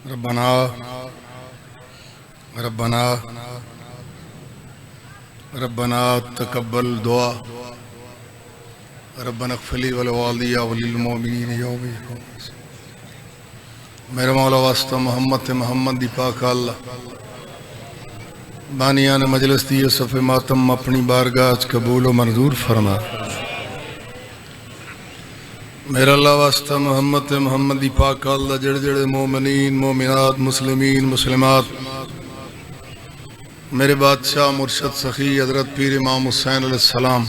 रब्बना रब्बना रब्बना तकब्बल दुआ रब्बना इग़फ़िर वल वालिया वलिल मोमिनीन यौम यक़ूमुल हिसाब। मेरे मौला वास्ता मोहम्मद दी पाक अल्लाह बानियान मजलिस दी सफ़े मातम अपनी बारगाह च कबूल व मंजूर फरमा। मेरा अल्लाह वास्ता मोहम्मद दी पाक अल्लाह जेड़े जेड़े मोमिनीन मोमिनात मुस्लिमीन मुस्लिमात मेरे बादशाह मुर्शद सखी हजरत पीर इमाम हुसैन अलैहिस्सलाम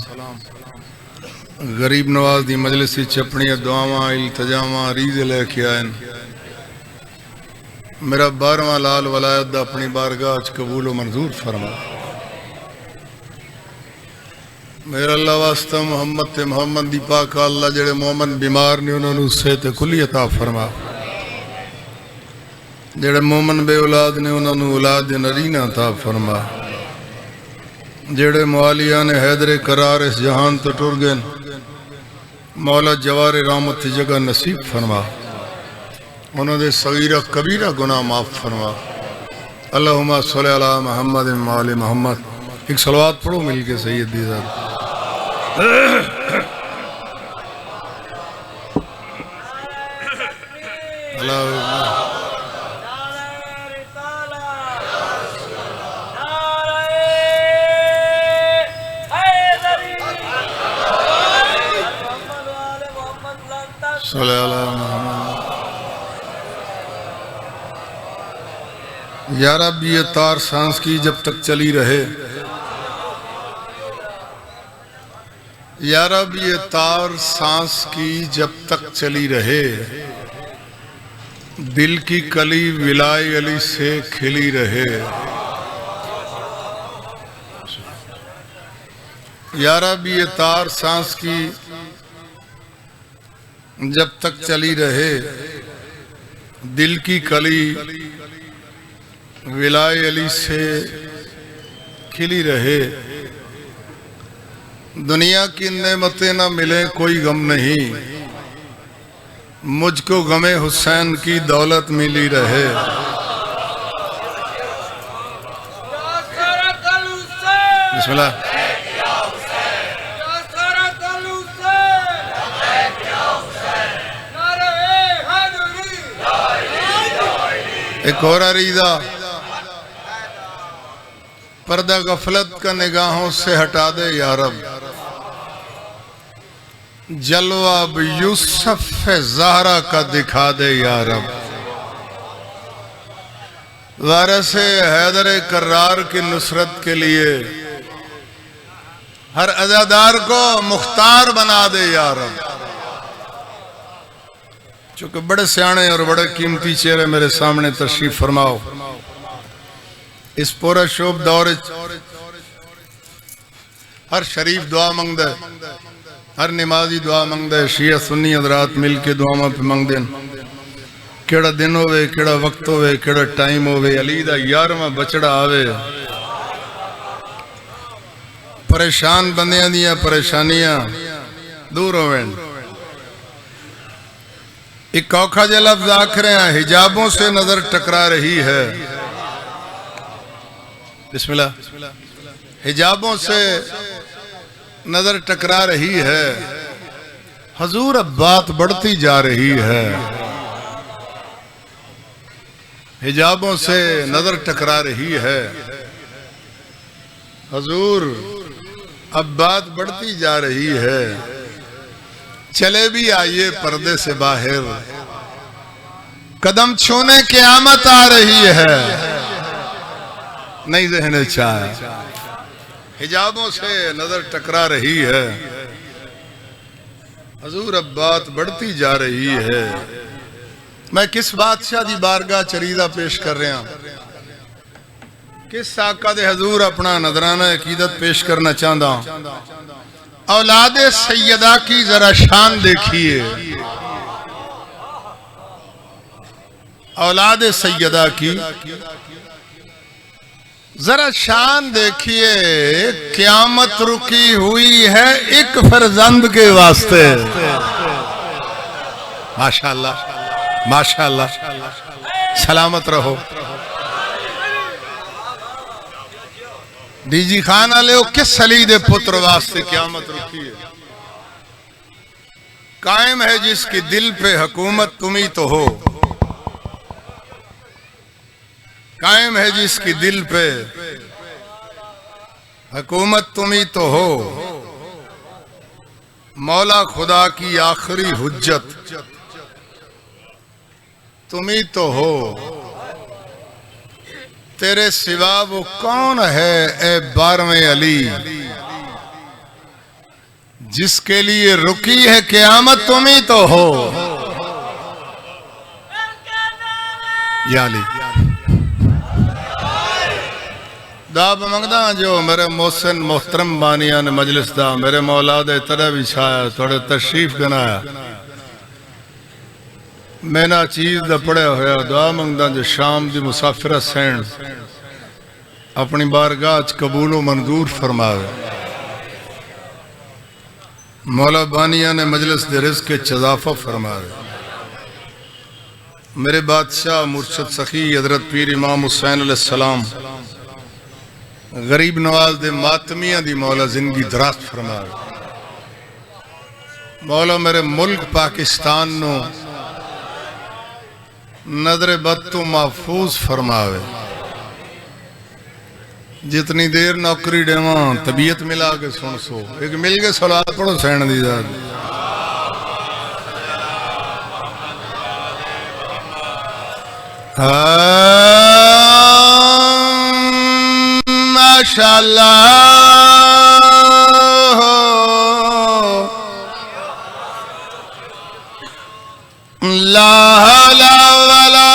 गरीब नवाज दी मजलिस अपनी दुआवां इल्तजावां रीज़ लेके आए। मेरा 12वां लाल वलायत अपनी बारगाह च कबूल व मंजूर फरमा। मेरा अल्लाह वास्ता मोहम्मद दी पाक अल्लाह जेड़े मोमन बीमार ने उन्होंने सेहत खुली अता फरमा। जेड़े मोमन बे औलाद ने उन्होंने औलाद नरीना अता फरमा। जेड़े मुआलिया ने हैदरे करार इस जहान तो टुर गए मौला जवारे रहमत की जगह नसीब फरमा। उन्होंने सगीरा कबीरा गुनाह माफ फरमा। अल्लाहुम्मा सल्ली अला मुहम्मद व आले मुहम्मद। एक सलवात पढ़ो मिल के सैयदी ज़ात। या रब ये तार सांस की जब तक चली रहे, या रब ये तार सांस की जब तक चली रहे, दिल की कली विलाय अली से खिली रहे। या रब ये तार सांस की जब तक चली रहे, दिल की कली विलाय अली से खिली रहे। दुनिया की नेमतें ना मिले कोई गम नहीं, मुझको गमे हुसैन की दौलत मिली रहे। बिस्मिल्लाह। एक और अरीज़ा, पर्दा गफलत का निगाहों से हटा दे या रब, जलवा अब यूसुफ ज़हरा का दिखा दे या रब। वारिसे हैदर कर्रार की नुसरत के लिए हर अज़ादार को मुख्तार बना दे या रब। चूंकि बड़े सियाने और बड़े कीमती चेहरे मेरे सामने तशरीफ फरमाओ। इस पूरा शोभ दौर हर शरीफ दुआ मंगद, हर नमाजी दुआ मंगद, शिया सुन्नी हज़रात मिल के दुआवां पे मंगदे। केड़ा दिन होवे, केड़ा वक्त होवे, केड़ा टाइम होवे, अली दा 11वां बचड़ा आवे, परेशान बंदियां दियां परेशानियां दूर होवें। एक औखा जिहा लफ्ज़ आख रहे हैं, हिजाबों से नजर टकरा रही है। बिस्मिल्लाह। हिजाबों से नजर टकरा रही है, हुजूर अब बात बढ़ती जा रही है। हिजाबों से नजर टकरा रही है, हुजूर अब बात बढ़ती जा रही है। चले भी आइए पर्दे से बाहर, कदम छूने क़यामत आ रही है। नहीं ज़हन चाह, हिजाबों से नजर टकरा रही है, हुजूर अब बात बढ़ती जा रही है। मैं किस बादशाह दी बारगाह चरीदा पेश कर रहा, किस आका दे हुजूर अपना नजराना अकीदत पेश करना चाहता हूं। औलादे सैयदा की जरा शान देखिए, औलादे सैयदा की जरा शान देखिए। क़यामत रुकी हुई है एक फर्जंद के वास्ते। माशाअल्लाह माशाअल्लाह। सलामत रहो। डीजी खान वाले किस अली दे पुत्र वास्ते क्यामत रुकी है। कायम है जिसकी दिल पे हुकूमत तुम ही तो हो, कायम है जिसकी दिल पे हुकूमत तुम ही तो हो। मौला खुदा की आखिरी हुज्जत तुम ही तो हो। तेरे सिवा वो कौन है ए 12वें अली, जिसके लिए रुकी है क़यामत तुम ही तो हो। या अली दाब मंगदा जो मेरे मोहसिन मोहतरम बानिया ने मजलिस दा मेरे मौला दे तरह भी छाया थोड़े तशरीफ गनाया। मैं ना चीज दा पढ़िया होया दुआ मंगदा जो शाम दी मुसाफिरत सैन अपनी बारगाह च कबूलो मंजूर फरमावे। मौला बानिया ने मजलिस दे रिज़्क़ च इज़ाफ़ा फरमावे। मेरे बादशाह मुर्शद सखी हज़रत पीर इमाम हुसैन अलैहिस्सलाम गरीब नवाज दे मातमिया दी मौला जिंदगी दराज फरमावे। मौला मेरे मुल्क पाकिस्तान नो नजर बद तो महफूज फरमावे। जितनी देर नौकरी देवा तबीयत मिला के सुन सो एक मिल के सलात पढ़ो सैन दी जात। माशाअल्लाह ला हौला वला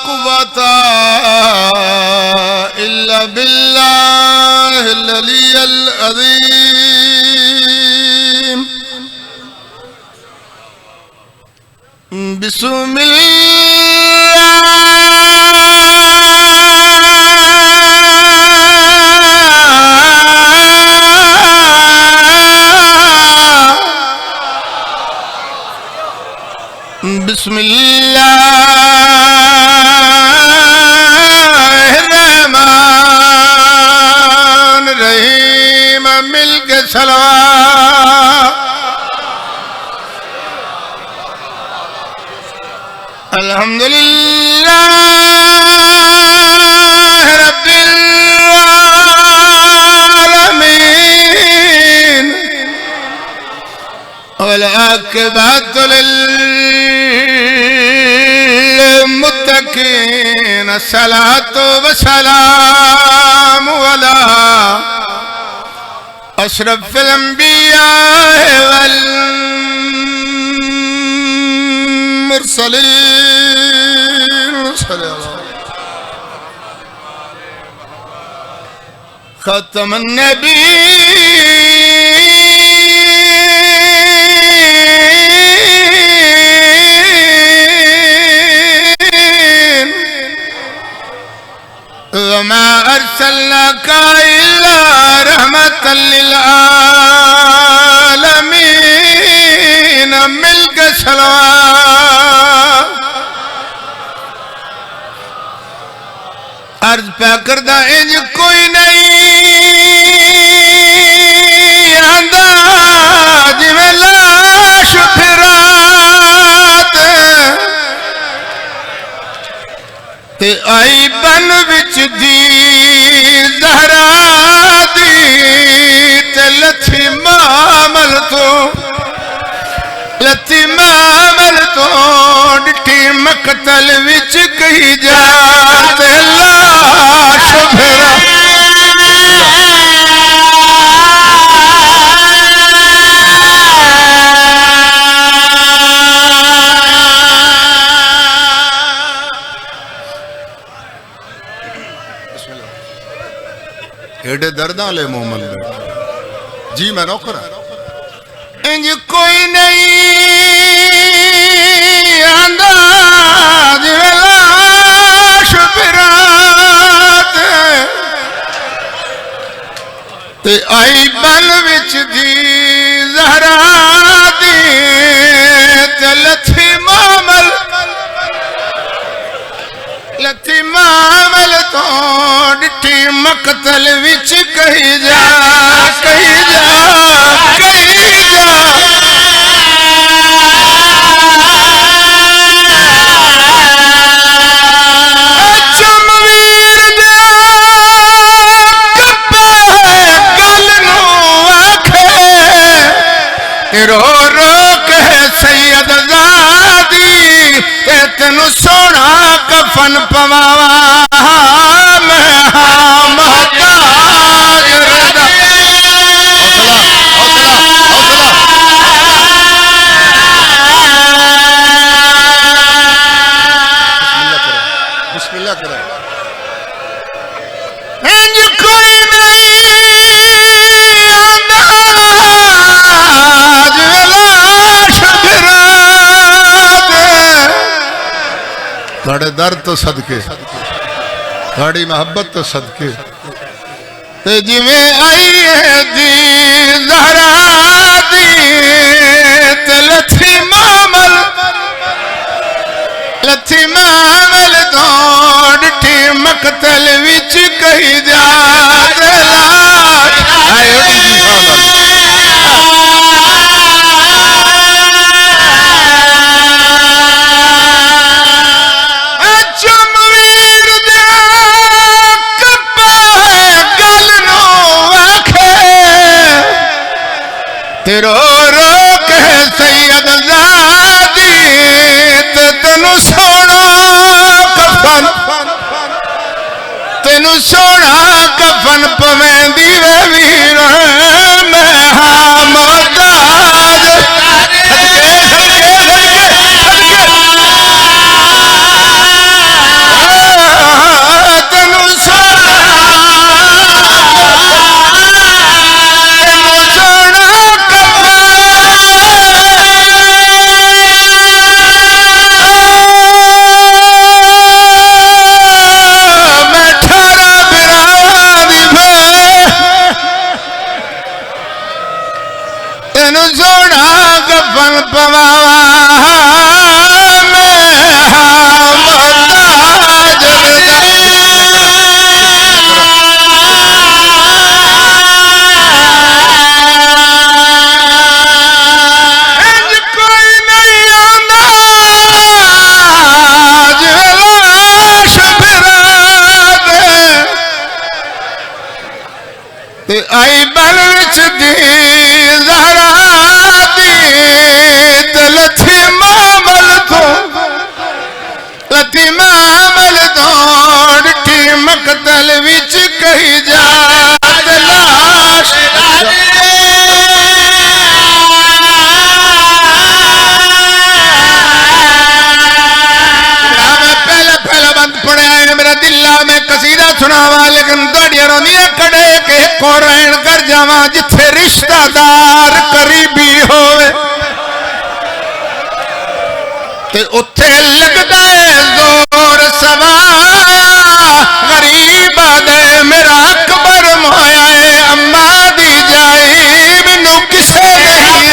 कुव्वता इल्ला बिल्लाहिल अलिय्यिल अज़ीम। बिस्मिल्लाहिर्रहमानिर्रहीम मिल के सलावत। अल्हम्दुलिल्लाह रब्बिल आलमीन वल आक़िबतु लिल मुत्तकीन सलातो व सलाम अला अशरफिल अंबिया वल मुरसलीन खतमुन नबीय्यीन वमा अर्सलनाका इल्ला रहमतल लिल आलमीन मिल के सलावत। अर्ज पे करदा इंज कोई नहीं आंदा जिवें लाश फिरात ते आई बन विच दी ज़हरा दी ते लथी मामल तो डिठी मकतल विच कही जात लाश फिरा। एडे दर्दा ले मोमन जी मैं नौकर इंज कोई नहीं आंदा जिवें लाश फिरात ते आई बल विच दी ज़हरा दी ते लथी मामल कही जा कही जा कही जा चमवीर दे कपे गल नू आखे रो रो कहे सैयद ज़ादी ते तेनू सोना कफन पवावा मैं हाँ मोहताज रदा बिस्मिल्लाह करो इंज कोई नहीं अंदाज लाश थोड़े दर्द तो सदके थोड़ी मोहब्बत तो सदके ते जिवें आई है दी ज़हरा दी ते लथी मामल दौड़ठी मकतल विच कही जा रो रो कहे सैयद ज़ादी ते तेनू सोना कफन पवेंदी वे वीर मैं हाँ मोहताज तेनू सोना सोना कफन पवावा मैं मोहताज इंज कोई नहीं अंदाज लाश फिरा दे ते आई बल विच दी ज़हरा लथी मामल दौड़ठी मकतल विच कही जा लाश पहला बंद पड़ा है मेरा दिल्ला में कसीदा सुनावा लेकिन दौड़िया रोंदियां कड़े के को रहन कर जावा जिथे रिश्तेदार करीबी होवे ते उत्थे लगदा है जोर सवाया गरीब दे मेरा अकबर मोया है अम्मा दी जाई मैनू किसे नहीं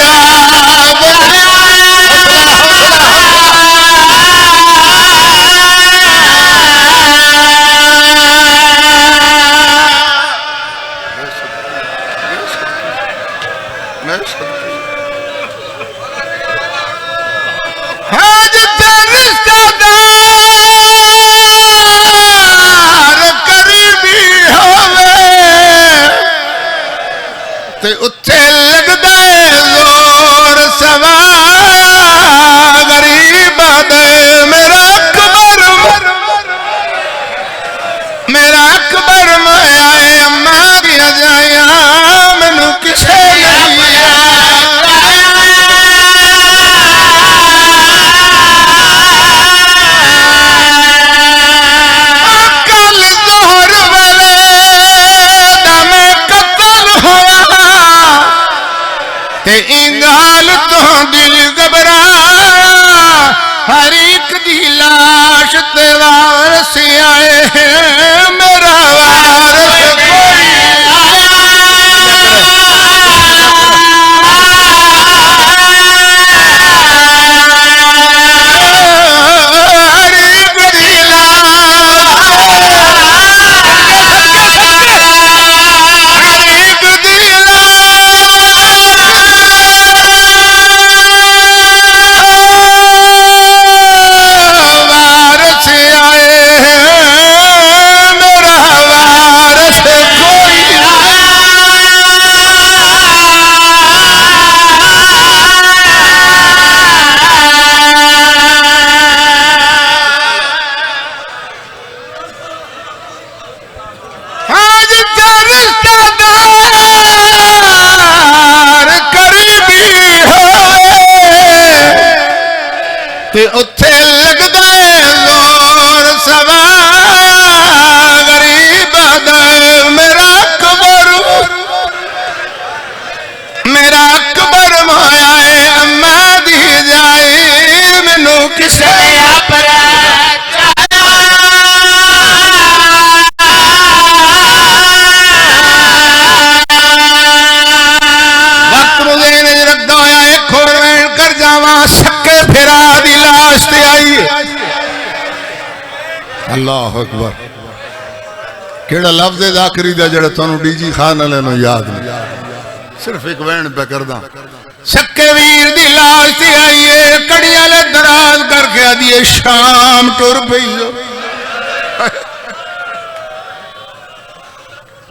उत्थे लगदा जोर सवा गरीब दा मेरा अकबर माया है अम्मा दी जाए मैनू किसे अपरा वक्त मुझे रखता होया एक होर कर जावा सक्के फिरा दी लाश ते आई अल्लाह अकबर केड़ा लफ्ज़ है आखिरी दा जेड़ा तुहानू डीजी खान वाले नू याद नहीं सिर्फ एक वैन पे करदा सक्के वीर दी लाश ते आई है कड़ी वाले दराज करके आदी शाम टुर पई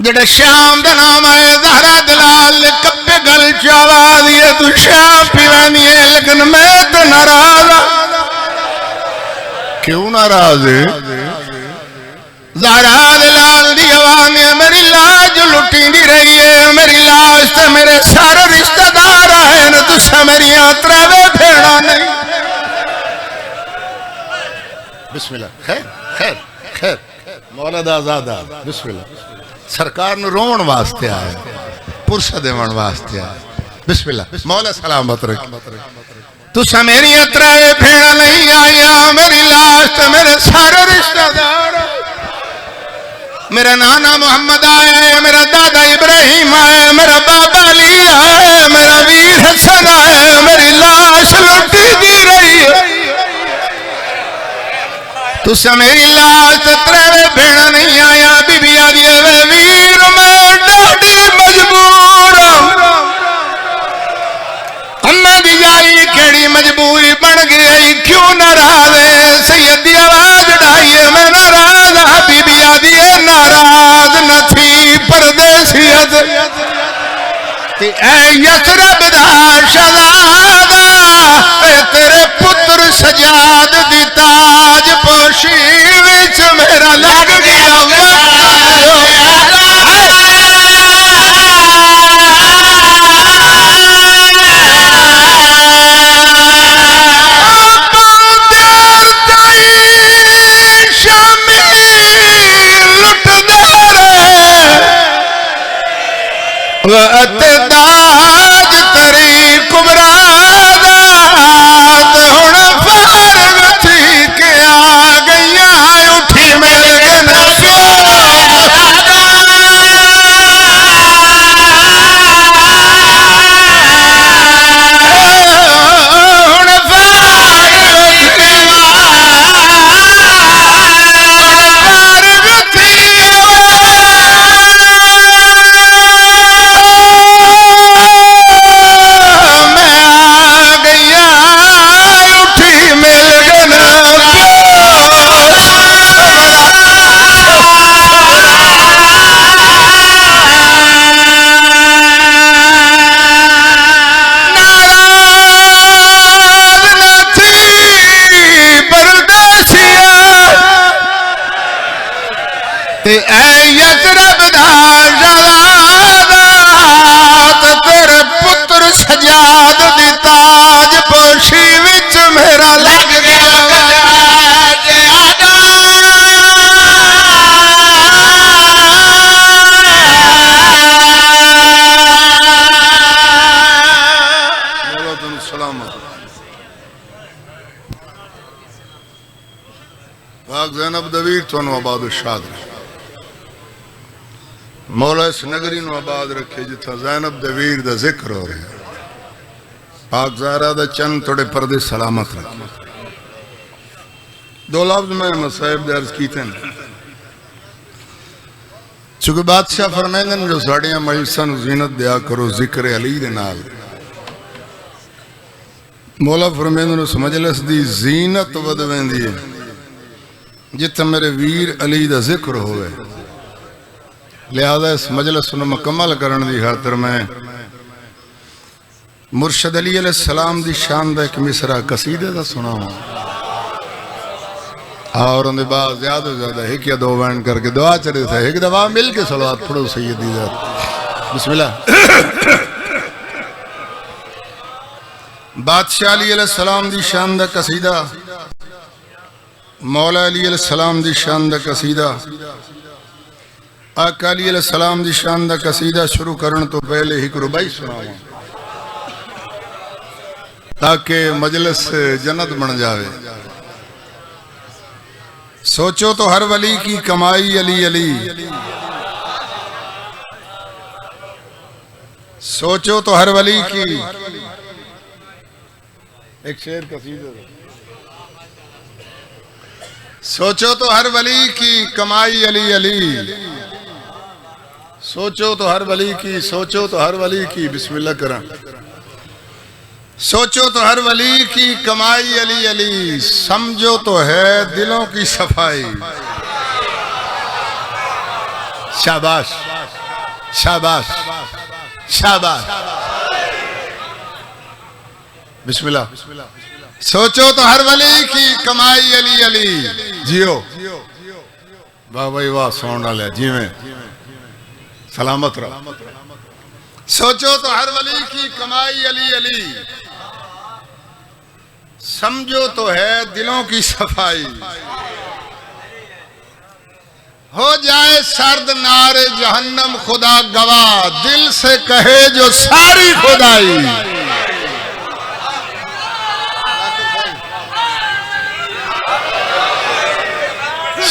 जेड़ा शाम दा नाम है ज़हरा दलाल ने कब्बे गल चावा दिए तू शाम पीवानी है लेकिन मैं तो नाराज क्यों नाराज है ज़हरा दलाल दी आवाज़ ने मेरी लाज लुटी दी रही है मेरी लाज ते मेरे सारे रिश्तेदार आए न तुसा मेरिया त्रवे भेड़ा नहीं बिस्मिल्लाह खैर खैर खैर मौला दा आज़ादा बिस्मिल्लाह सरकार नु रोवण वास्ते आया पुरसा देवण वास्ते आया बिस्मिल्लाह मौला सलामत रख तुसा मेरी त्रवे भेड़ा नहीं आया मेरी लाश ते मेरे सारे रिश्तेदार मेरा नाना मोहम्मद आया है मेरा दादा इब्राहिम आया मेरा बाबा अली आया मेरा वीर हसन आया मेरी लाश लुटी दी रही है तुसा मेरी लाश ते त्रवे भेड़ा नहीं आया बीबी आदि वे वीर मैं डाडी मजबूर अम्मा दी जाई केड़ी मजबूरी बन गई क्यों नाराज है सैयद दी आवाज ढाई है मैं नाराज हाँ बीबी आदि नाराज न थी परदेसियत यसरब दा शहजादा तेरे पुत्र सजाद दी ताज पोशी विच मेरा लग गया दाज तरी कुबरा हुण फारग थी के आ गई उठी मिल तेरे पुत्र सजाद दी ताज पोशी विच मेरा लग गया ज़ैनब दवीर तुहानू आबाद शाद मौला इस नगरी नू आबाद रखे जिथा ज़ैनब दवीर दा जिक्र हो रहा पाक ज़हरा दा चंद थोड़े पर्दे सलामत रखे दो लफ्ज़ में मसाइब दर्ज कीते चूंकि बादशाह फरमांदे जो साड़ियां मजलिसां नू ज़ीनत दिया करो जिक्र अली दे नाल मौला फरमांदे उस मजलिस दी ज़ीनत वध वेंदी है जिथे मेरे वीर अली दा जिक्र होवे लिहाजा इस मजलिस को मुकम्मल करने की खातर मैं मुर्शद अली अलैहिस्सलाम दी शान दा एक मिसरा कसीदे दा सुनावा और उनके बाद ज्यादा से ज्यादा एक या दो बैन करके दुआ चले थे एक दफा मिल के सलावत पढ़ो सैयदी ज़ात बिस्मिल्लाह बादशाह अली अलैहिस्सलाम दी शान दा कसीदा मौला अली अलैहिस्सलाम दी शान दा कसीदा आका अली अलैहिस्सलाम दी शान दा कसीदा शुरू करन तो पहले एक रुबाई सुनावां ताकि मजलिस जन्नत बन जावे। सोचो तो हर वली की कमाई अली अली, सोचो तो हर वली की। एक शेर कसीदा। सोचो तो हर वली की कमाई अली अली, सोचो तो हर वली की, सोचो तो हर वली की। बिस्मिल्लाह करा। सोचो तो हर वली की कमाई अली अली, समझो तो है दिलों की सफाई। शाबाश शाबाश शाबाश। बिस्मिल्लाह। सोचो तो हर वली की कमाई अली अली। जियो वाह भाई वाह, सोन डाले जी में सलामत रहो। सोचो तो हर वली की कमाई अली अली, समझो तो है दिलों की सफाई। हो जाए सर्द नारे जहन्नम खुदा गवाह, दिल से कहे जो सारी खुदाई।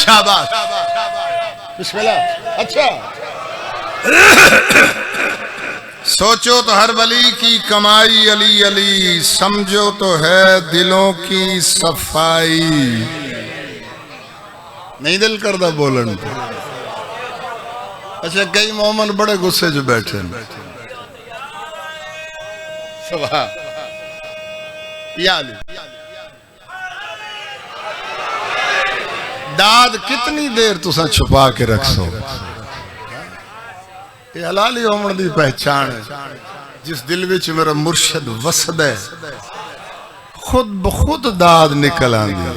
शाबाश बिस्मिल्लाह। अच्छा सोचो तो हर वली की कमाई अली अली, समझो तो है दिलों की सफाई। नहीं दिल करता बोलन। अच्छा कई मोमन बड़े गुस्से च बैठे दाद कितनी देर तुसा छुपा के रख सो। ये हलाली होमन दी पहचान है। जिस दिल विच मेरा मुर्शद वसद है, खुद बखुद दाद निकल आंदी।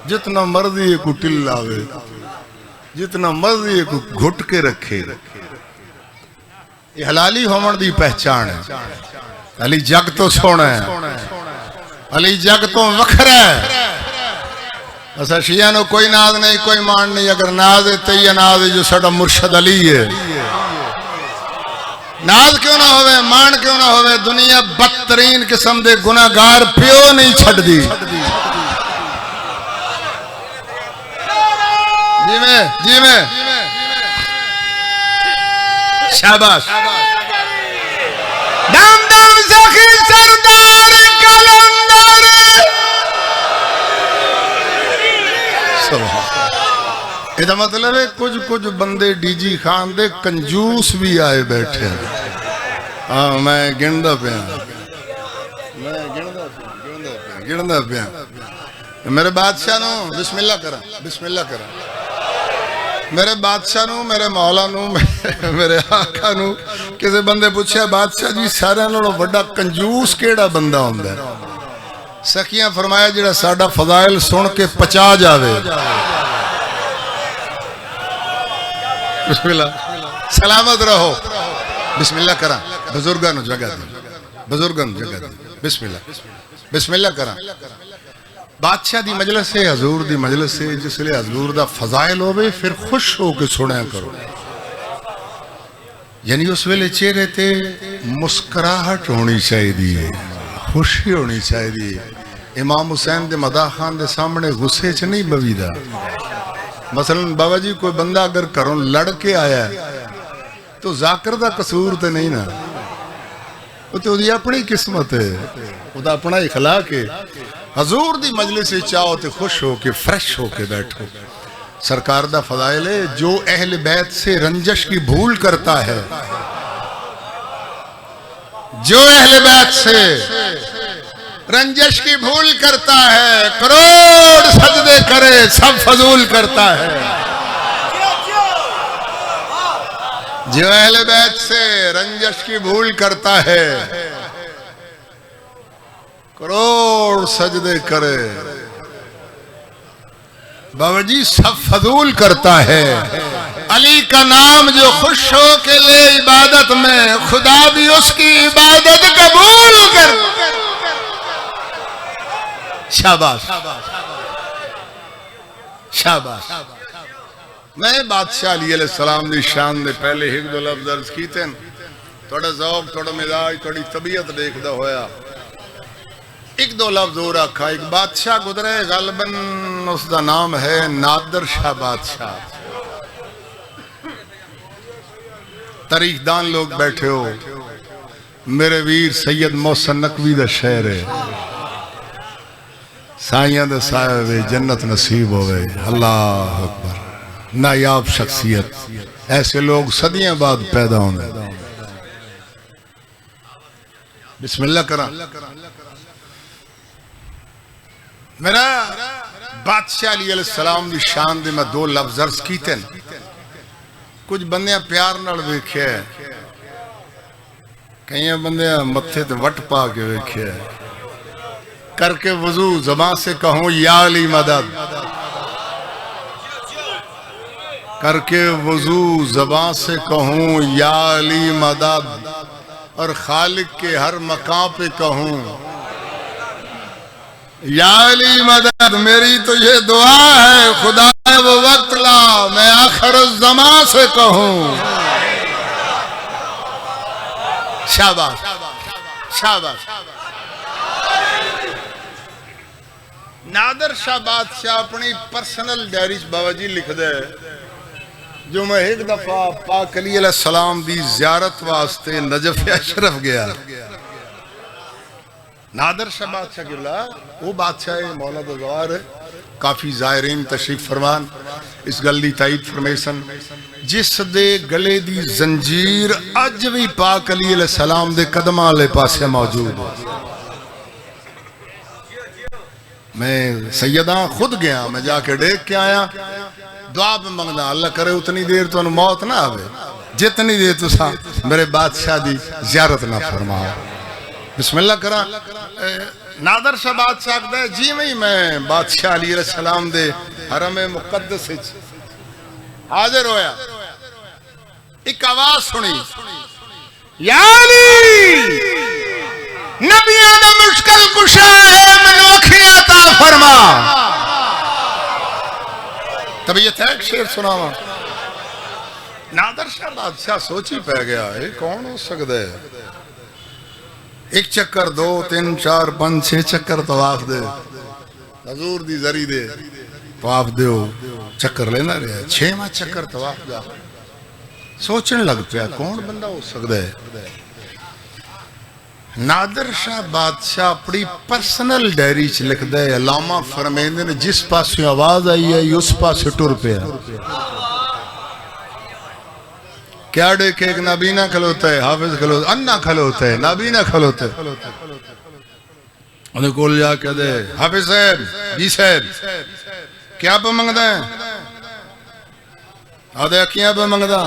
जितना मर्जी को टिल्लावे, जितना मर्जी को घुट के रखे, ये हलाली होमन दी पहचान है। अली जग तो सोना है, अली जग तो वखरा है। असा शिया नो कोई नाज नहीं, कोई मान नहीं। अगर नाज है तो ये नाज है जो साडा मुर्शद अली है। नाज क्यों ना होवे, मान क्यों ना होवे, दुनिया बदतरीन किस्म दे गुनाहगार प्यो नहीं छड़ दी। जी में शाबाश। दम दम सखी सरदार कलंदर। इसका मतलब है कुछ कुछ बंदे डीजी खान दे कंजूस भी आए बैठे। हाँ मैं गिनदा पिया, मैं गिनदा पिया। मेरे बादशाह नो बिस्मिल्लाह करा, बिस्मिल्लाह करा। मेरे बादशाह नु, मेरे मौला नु, मेरे आका नु किसी बंदे पूछा बादशाह जी सारे नालों बड़ा कंजूस केड़ा बंदा हुंदा है? सखियां फरमाया जिहड़ा साडा फजाइल सुन के पचा जावे। बिस्मिल्लाह। सलामत रहो। बिस्मिल्लाह करा। बुजुर्गां नु जगह दे, बुजुर्गां नु जगह दे। बिस्मिल्लाह बिस्मिल्लाह करा। बादशाह दी मजलिस है, हजूर दी मजलिस है। जिसले हजूर दा फजाइल होवे फिर खुश होके सुना करो। यानी उस वेले चेहरे ते मुस्कुराहट होनी चाहिए, खुशी होनी चाहिए। इमाम हुसैन दे मदा खान दे सामने गुस्से च नहीं बवीदा। मसलन बाबा जी कोई बंदा अगर घरों लड़ के आया तो जाकर दा कसूर तो नहीं ना, वो तो अपनी किस्मत है, वो अपना इखलाक है। हजूर दी मजलिस चाहो तो खुश हो के फ्रेश हो के बैठो। सरकार दा फजाइल है जो अहले बैत से रंजश की भूल करता है, जो अहले बैत से रंजश की भूल करता है, करोड़ सजदे करे सब फजूल करता है। जो अहले बैत से रंजश की भूल करता है, करोड़ सजदे करे, बाबा जी सब फजूल करता है। अली का नाम जो खुश हो के ले इबादत में, खुदा भी उसकी इबादत कबूल कर। शाबाश शाबाश। मैं बादशाह अली अलैहिस्सलाम दी शान दे पहले एक दो लफ्ज़ अर्ज कीते थोड़ा ज़ौक़ थोड़ा मिजाज थोड़ी तबीयत देखदा होया एक दो लफ्ज़ और आखा। एक बादशाह गुजरे गालबन उसका नाम है नादर शाह बादशाह। तारीखदान लोग बैठे हो, मेरे वीर सैयद मोहसन नकवी दा शहर है, साइयां दे साए वे जन्नत नसीब होवे। अल्लाह अकबर। नायाब शख्सियत ऐसे लोग सदियां बाद पैदा होंगे। बिस्मिल्लाह करा। मेरा बादशाह अली अलैहिस्सलाम दी शान दे मैं दो लफ्ज़ अर्ज कीते। कुछ बंदे प्यार नाल वेख्या, कई बंदे मत्थे ते वट पा के वेख्या, करके वजू ज़बान से कहूं या अली मदद, करके वजू ज़बान से कहूं या अली मदद, और खालिक के हर मकाम पे कहूं या अली मदद। मेरी तो ये दुआ है खुदा वो वक्त ला मैं आखिर ज़मां से कहूं। शाबाश शाबाश। नादर शाह बादशाह अपनी पर्सनल डायरी बाबा जी लिख दे जो मैं एक दफा पाक अली अलैहिस्सलाम दी ज़ियारत वास्ते नजफ अशरफ गया। नादर शाह बादशाह किबला वो बादशाह है मौला दा ज़वार है, काफी ज़ायरीन तशरीफ फरमान। इस गल दी ताईद फरमेसन जिस दे गले दी जंजीर अज भी पाक अली अलैहिस्सलाम दे कदमां वाले पासे मौजूद है। मैं सैयदा खुद गया, मैं जाके देख के आया, दुआ पे मंगना अल्लाह करे उतनी देर तो मौत ना आवे जितनी देर तुसा मेरे बादशाह दी ज़ियारत ना फरमाओ। बिस्मिल्लाह करा। नादर शाह बादशाह कहता जी में मैं बादशाह अली अलैहिस्सलाम दे हरम मुकद्दस विच हाजिर होया, एक आवाज सुनी या अली नबियां दा मुश्किल कुशा है मैनू अखियां ता फरमा। तबीयत है शेर सुनावा। नादर शाह बादशाह सोची पै गया ये कौन हो सकता है। एक चक्कर दो तीन चार पांच छह चक्कर तवाफ दे हजूर दी जरी दे तवाफ दो चक्कर लेना रहा। छेवां चक्कर तवाफ दा सोचने लग पिया कौन बंदा हो सकता है। नादर शाह बादशाह अपनी पर्सनल डायरी च लिखदा है अलामा फरमांदे ने जिस पासे आवाज आई है उस पासे टुर पिया। क्या देखे एक नाबीना खलोता है, हाफिज खलोता, अन्ना खलोता है, नाबीना खलोता है। उन्हें कोल जाके दे हाफिज साहब जी साहब क्या पे मंगदा है, आदे अखियां पे मंगदा,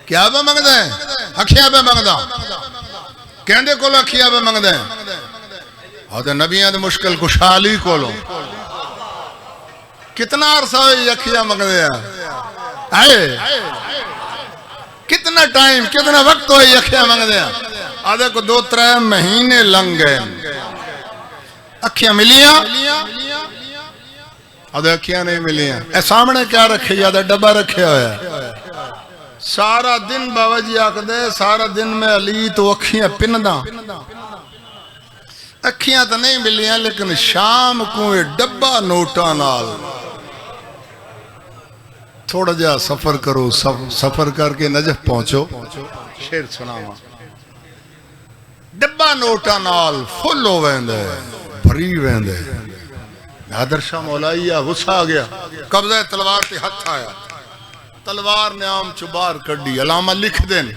क्या पे मंगदा है, अखियां पे मंगदा, कहंदे कोल अखियां पे मंगदा है। आदे नबियां दे मुश्किल खुशहाली कोलो कितना अरसा हुई अखियां मंगदे आए, कितना टाइम कितना वक्त हो अखियां मंगदे आदे को 2-3 महीने लंघ गए। अखियां मिलियां आदे अखियां नहीं मिलियां। ए सामने क्या रखे याद डब्बा रखे होया सारा दिन बाबा जी आखदे सारा दिन में अली तो अखियां पिनदा, अखियां तो नहीं मिलियां लेकिन शाम को डब्बा नोटा नाल थोड़ा जा सफर करो, सफर करके नजफ पहुंचो। शेर सुनावा डब्बा नोटा नाल फुल हो वेंदे भरी वेंदे। नादर शाह मौलाइया गुस्सा आ गया, कब्जा तलवार ते हथ आया, तलवार ने आम चुबार कड्डी। अलामा लिख देन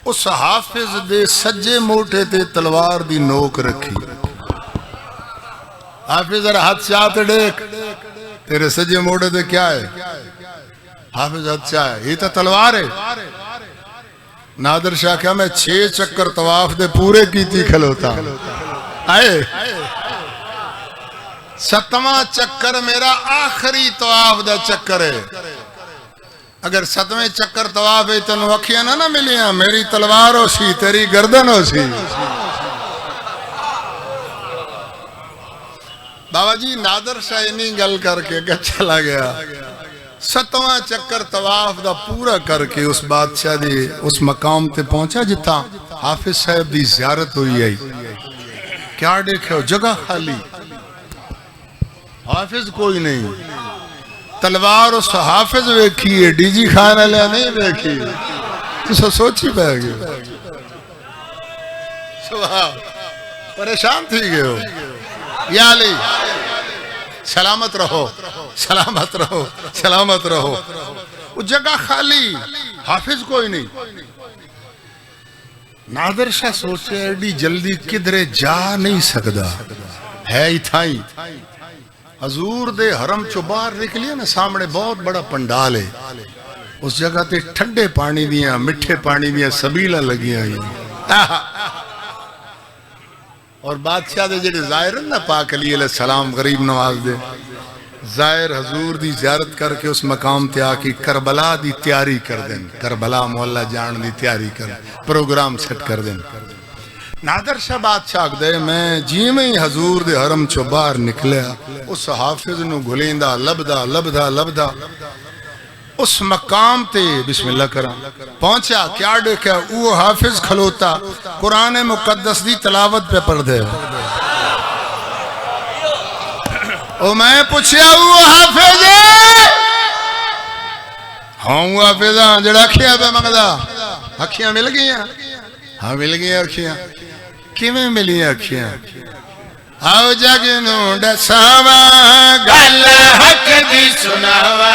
उस हाफिज दे सज्जे मोटे ते तलवार दी नोक रखी। हाफिज जरा हाथ से हाथ देख तेरे सज्जे मोटे ते क्या है। हाफिज अच्छा है ये तो तलवार है। नादर शाह क्या मैं 6 चक्कर तवाफ दे पूरे कीती खलोता आए, 7वां चक्कर मेरा आखिरी तवाफ दा चक्कर है। अगर 7वें चक्कर तवाफ है तेन अखियां ना मिलियां मेरी तलवार हो सी तेरी गर्दन हो सी। बाबा जी नादर शाह इन्नी गल करके क्या चला गया। 7वां चक्कर तवाफ दा पूरा करके उस बादशाह दी उस मकाम ते पहुंचा जिथा हाफिज साहब दी ज़ियारत हुई आई। क्या देखो जगह खाली, हाफिज कोई नहीं। तलवार उस हाफिज वेखी है, डीजी खान वाले नहीं वेखी। तो सोची पै गए, परेशान थी गए हो। या अली सलामत रहो, सलामत रहो, सलामत रहो। वो जगह खाली, हाफिज कोई नहीं। नादर शाह सोचे एडी जल्दी किधरे जा नहीं सकता है, इथा ही हजूर दे हरम चो बाहर निकलिए ना, सामने बहुत बड़ा पंडाल है। उस जगह ते ठंडे पानी दियां मिठे पानी दियां सबीला लगियां हुई। और बादशाह दे जेडे जाहिर ना पाक अली अलैहि सलाम गरीब नवाज दे जाहिर हजूर दी ज़ियारत करके उस मकाम ते आके करबला दी तैयारी कर देन, करबला मोहल्ला जान दी तैयारी कर, प्रोग्राम सेट कर देन। नादर शाह बादशाह दे मैं जिवें ही हजूर दे हरम चो बाहर निकलिया, उस हाफिज नू गुलेंदा लभदा लभदा लभदा उस मकाम ते बिस्मिल्लाह करा पहुंचा। क्या देखा, वो हाफिज खलोता कुरान मुकद्दस दी तलावत पे पढ़ दे। ओ मैं पूछया वो हाफिज है? हाँ वो हाफिज हाँ, जड़ा अखियां पे मंगदा। अखियां मिल गई? हाँ मिल गई अखियां। किवें मिलियां अखियां? आओ जग नू दसावा गल हक दी सुनावा,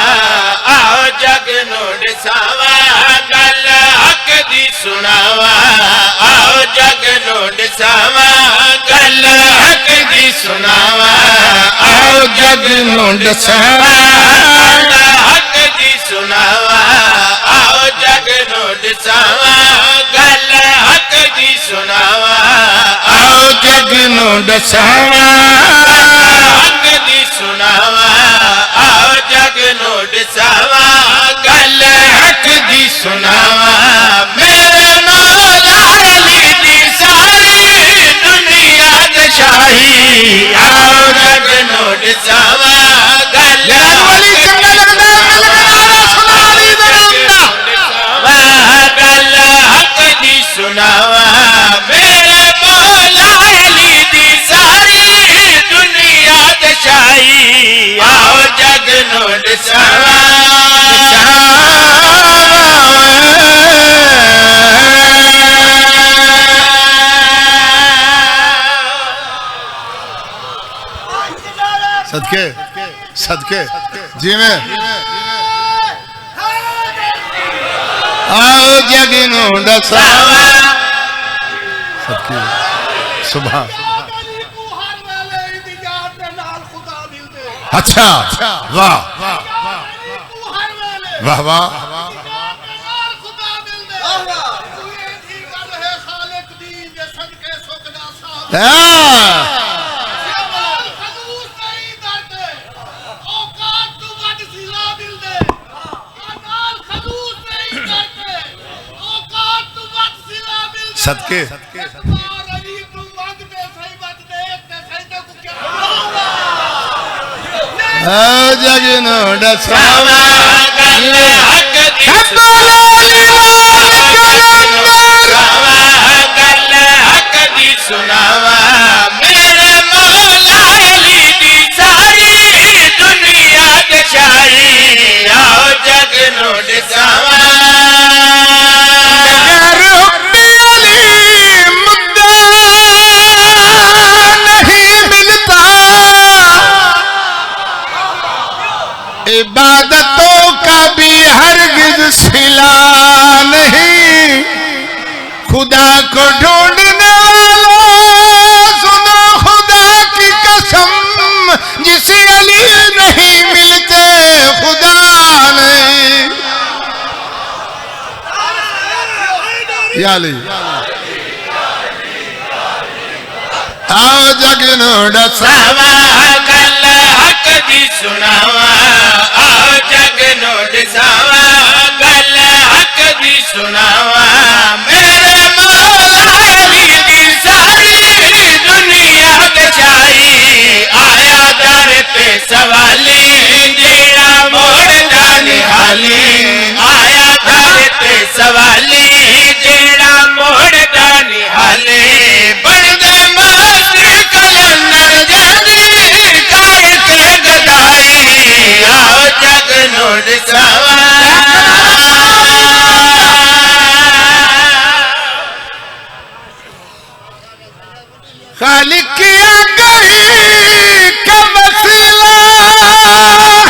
आओ जग नू दसावा गल हक दी सुनावा, आओ जग नू दसावा गल हक दी सुनावा, आओ जग नू दसावा गल हक दी सुनावा, आओ जग नू दसावा गल हक दी सुनावा, आओ जग नू दसावा हक दी सुनावा, आओ जग नू दसावा गल हक दी सुनावा। मेरे मौला अली दी सारी दुनिया दी शाही, आओ जग नू दसावा गल गल हक दी सुनावा। मेरे मौला अली दी सारी दुनिया दी शाही, आओ जग नू दसावा सदके सदके जी में आओ जग नू दसावा सदके सुबह। अच्छा वाह वाह वाह। सदके जग नू दसावा गल हक दी सुनावा। मेरे मौला अली दी सारी दुनिया दी शाही, आओ जग नू दसावा। इबादतों का भी हरगिज सिला नहीं, खुदा को ढूंढने वालों सुनो खुदा की कसम, जिसे अली नहीं मिलते खुदा नहीं। या अली आओ जग नू दसावा गल हक दी सुनावा, आओ जग नू दसावा गल हक दी सुनावा। मेरे मौला अली दी सारी दुनिया दी शाही, आया सवाली जेड़ा मोड़दा निहाली आया दर ते सवाली जेड़ा मोड़दा निहाली बनदे मास्टर कलंदर जंजीर काए ते गदाई आओ जग नूर सवा खालिक गई का मसला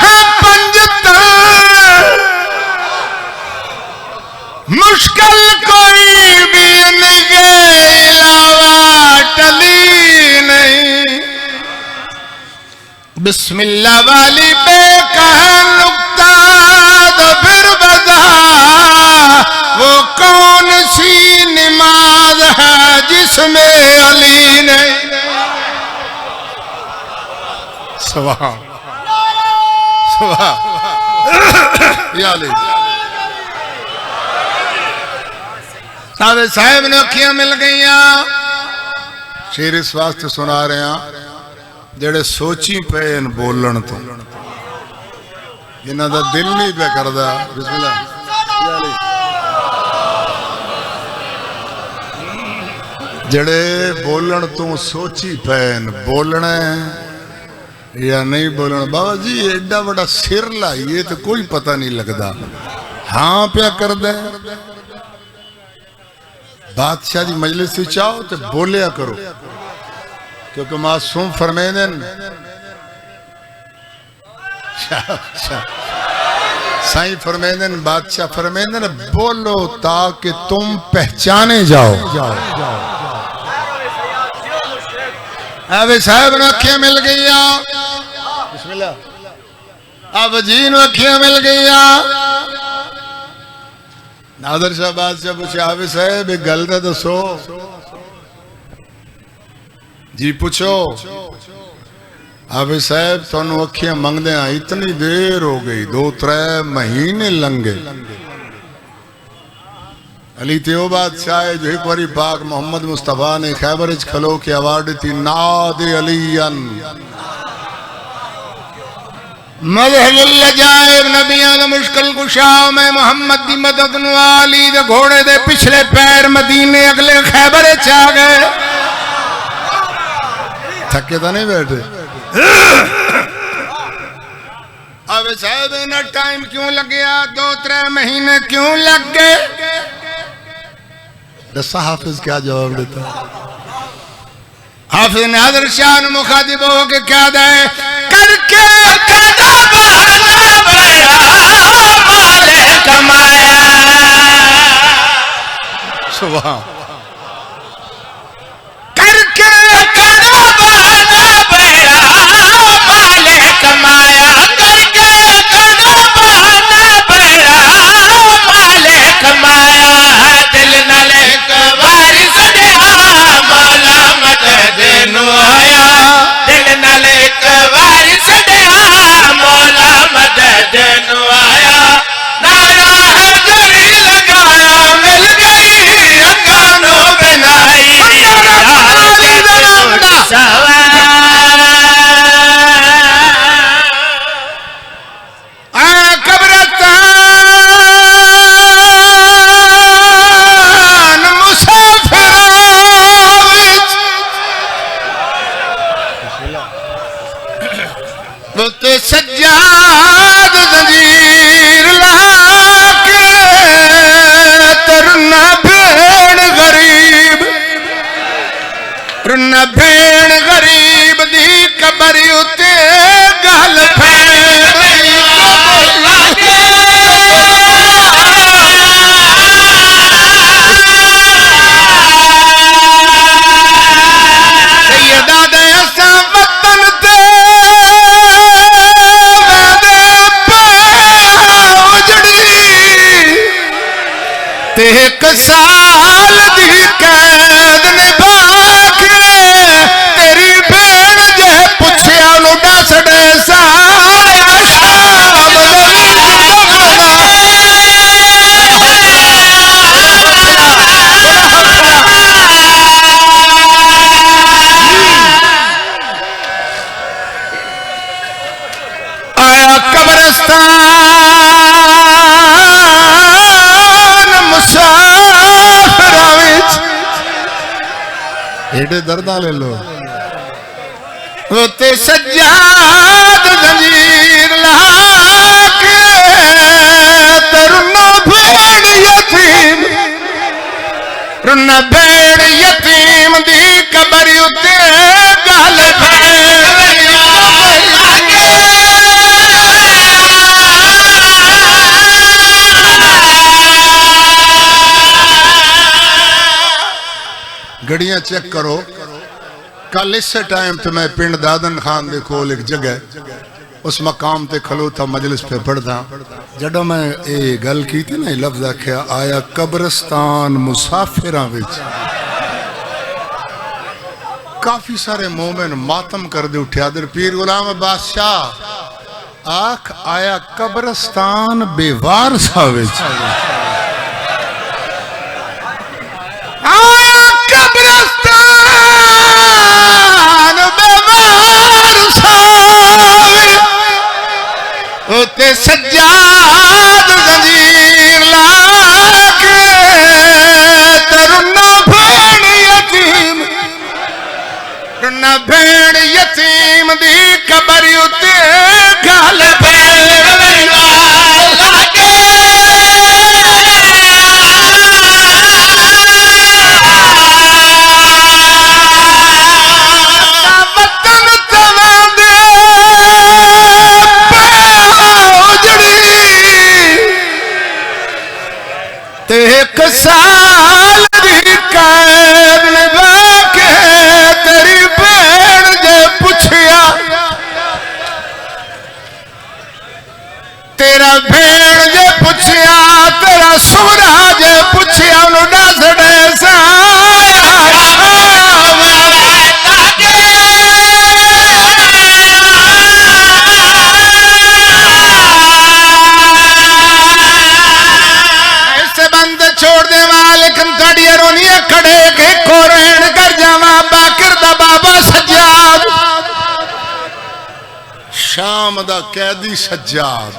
है पंजतन मुश्किल कोई भी निगे इलावा टली नहीं बिस्मिल्लाह वाली बेकहा नुक्ता तो फिर बता वो कौन सी नमाज है जिसमें अली नहीं सुभान सुभान या अली साहब ने अखियां मिल गई शेर इस वास्ते सुना रहे हैं जेड़े सोची पे बोलन तो इन्हों का दिल नहीं पे करता बिस्मिल्लाह जड़े बोलन तो सोची पैन बोलना या नहीं बोलना बाबा जी एडा बड़ा सिर लाइए तो कोई पता नहीं लगता हाँ प्या कर दे बादशाह की मजलिस चाहो तो बोलिया करो क्योंकि मासूम फरमेंदे साईं फरमेंदे बादशाह फरमेंदे बोलो ताकि तुम पहचाने जाओ अब साहब ने अखियां मिल गई बिस्मिल्लाह अब जी ने अखियां मिल गई नादर शाह बादशाह पूछे हाफिज साहब एक गल तो दसो जी पूछो हाफिज साहब तुहानू अखियां मंगदे इतनी देर हो गई 2-3 महीने लंघे अली त्यो बादशाह है जो एक बारी पाक मोहम्मद मुस्तफा ने खैबर खलो के अवार्ड थी नाद अलीयन मज़हबुल नबियां दा मुश्किल कुशा मैं मोहम्मद दी मदद नु अली दे घोड़े दे पिछले पैर मदीने अगले खैबर च आ गए थके तो नहीं बैठे अब साहब इतना टाइम क्यों लग गया 2-3 महीने क्यों लग गए दसा हाफिज क्या जवाब देता हाफिज ने हज़रत शाह ने मुखातिब हो के क्या दे करके कदा बहाना बड़ा माले कमाया सुभान करके कदा बहाना बड़ा माले कमाया करके कदा बहाना बड़ा माले कमाया दिल नाले वारिस दे मौला मदद नु आया दिल नाले वारिस दे मौला मदद नु आया नारा हैदरी लगाया मिल गई अंगानो बनाई सज्जाद जंजीर लाके तरना भेड़ गरीब रुना भेड़ गरीब दी कबर उते गल एक साल दी कैद निभा के तेरी भेड़ जे पुछया नु दस दे एडे दर्दा ले लो ते सज्जाद जंजीर लाके तरुना भेड़ यतीम रुना भेड़ यतीम दी कबर उते गल गड़ियां चेक करो कल इस टाइम तो मैं पिंड दादन खान दे कोल एक जगह उस मकाम ते खलोता मजलिस पे पढ़दा जदों मैं ये गल की थी ना लफ्ज आख्या आया कब्रस्तान मुसाफिरां विच काफी सारे मोमिन मातम कर दे उठे आदर पीर गुलाम बादशाह आख आया कब्रस्तान बेवारसा विच आया कब्रस्तान बेवारसा उते सज्जाद जंजीर लाके तरुना भेड़ यतीम रुना भेड़ यतीम दी कबर उते गल एक साल दी कैद निभा के तेरी भेड़ जे पुछया तेरा भेड़ जे पुछया तेरा सूरा जे पुछया उन्हों दस दे छोड़ दे लेकिन थोड़ी रोनी खड़े के कोरैन कर जावा बाकिर दा बाबा सज्जाद शाम दा कैदी सज्जाद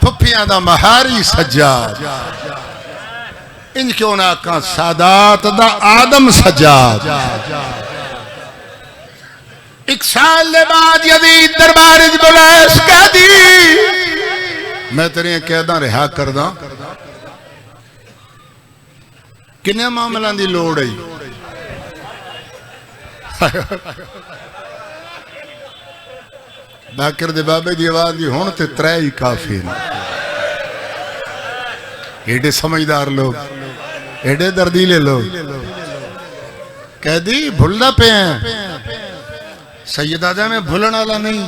फुफियां दा महारी सज्जाद इंज क्यों ना आका सादात दा आदम सज्जाद एक साल बाद यजीद दरबार बुलाया कैदी मैं तेरी कैदा रिहा करदा किन्ने मामलों की लोड़ है बाकर दे बाबे की आवाज की हुण ते त्रै ही काफी ने एडे समझदार लोग एडे दर्दीले लोग कैदी भुलदा पे सैयदादा में भूलन वाला नहीं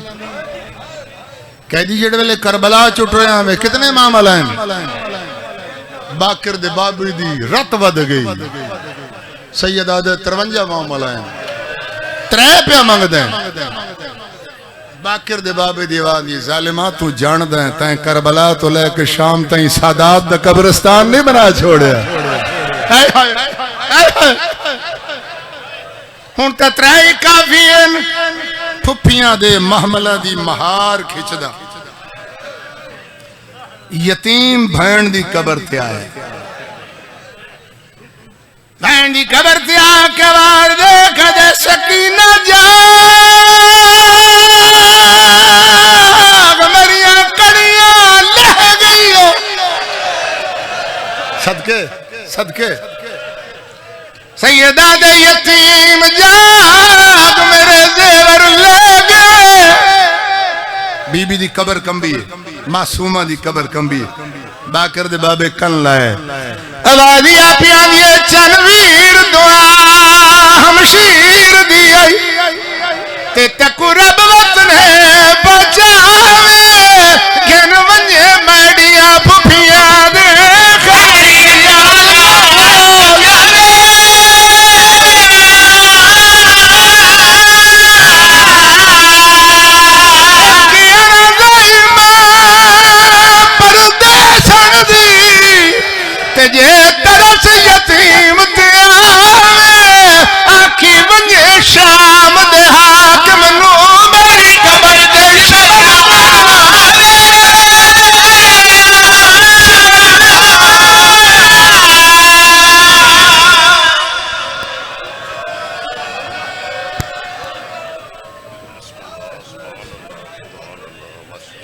कैदी जेड़े वेले करबला चुटरिया में कितने मामला हैं बाकर दे बाबे दी रत वध गई सैयदादा 53 मामला हैं त्रै पे मंगदे बाकर दे बाबे दी आवाज दी जालिमा तू जानदा है तैं करबला तो लेके शाम ताईं सादात दा कब्रिस्तान नहीं बना छोड़या हुण तां त्रै ही काफी हैं फुफियां दे महमला दी महार खिंचदा यतीम भैन दी कबर ते आए भैन दी कबर ते आके वार देख दे सकीना जाग मेरिया कड़ियां लह गई हो सदके सदके सैयदा दे यतीम जाग मेरे जेवर ले गए बीबी दी कबर कंबी मासूमा दी कबर कंबी बाकर दे बाबे कन लाए अवादिया पिया दिए चनवीर दुआ हमशीर दी आई ते तकु रब वतने बचावे गन वंजे मैडिया फुफिया दे जे तरस यतीम सुभान अल्लाह, सुभान अल्लाह, माशाअल्लाह।